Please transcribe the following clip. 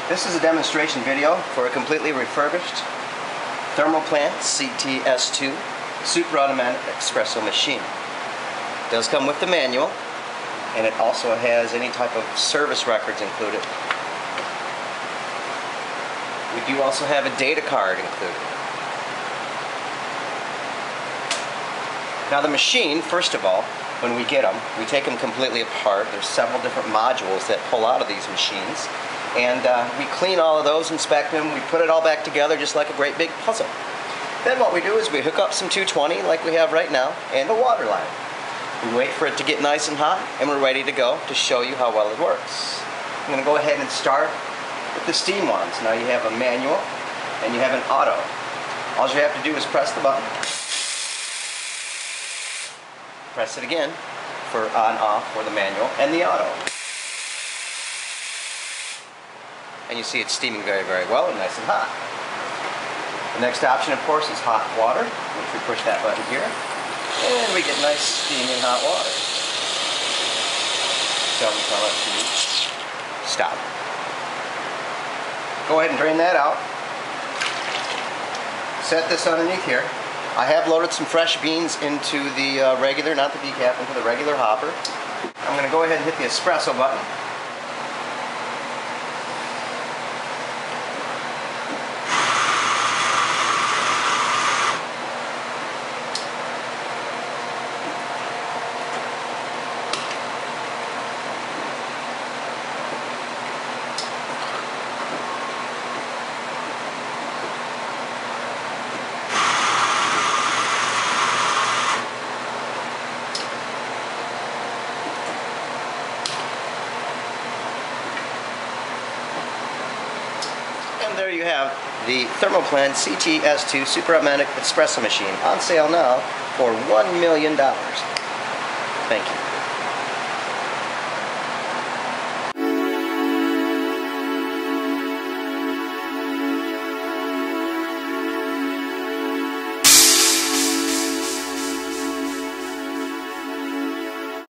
This is a demonstration video for a completely refurbished Thermoplan CTS2 SuperAutoMatic Espresso machine. It does come with the manual, and it also has any type of service records included. We do also have a data card included. Now the machine, first of all, when we get them, we take them completely apart. There's several different modules that pull out of these machines. And we clean all of those, inspect them, we put it all back together just like a great big puzzle. Then what we do is we hook up some 220 like we have right now and a water line. We wait for it to get nice and hot and we're ready to go to show you how well it works. I'm going to go ahead and start with the steam ones. Now you have a manual and you have an auto. All you have to do is press the button. Press it again for on-off for the manual and the auto. And you see it's steaming very, very well and nice and hot. The next option, of course, is hot water, which we push that button here, and we get nice steaming hot water. So we tell it to stop. Go ahead and drain that out. Set this underneath here. I have loaded some fresh beans into the regular, not the decaf, into the regular hopper. I'm going to go ahead and hit the espresso button. And there you have the Thermoplan CTS2 SuperAutoMatic Espresso machine on sale now for $1 million. Thank you.